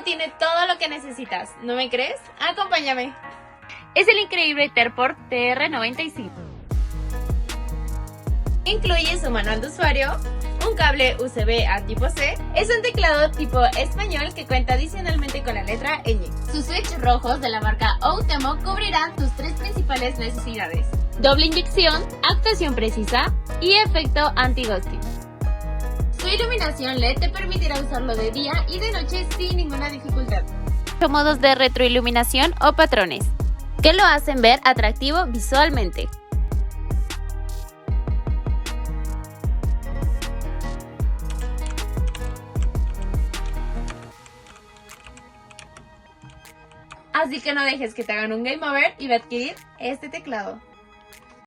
tiene todo lo que necesitas. ¿No me crees? Acompáñame. Es el increíble Etherport TR95. Incluye su manual de usuario, un cable USB a tipo C, es un teclado tipo español que cuenta adicionalmente con la letra ñ. Sus switches rojos de la marca Outemo cubrirán tus tres principales necesidades: Doble inyección, actuación precisa y efecto anti-ghosting. Su iluminación LED te permitirá usarlo de día y de noche sin ninguna dificultad. 8 modos de retroiluminación o patrones, que lo hacen ver atractivo visualmente. Así que no dejes que te hagan un game over y ve a adquirir este teclado.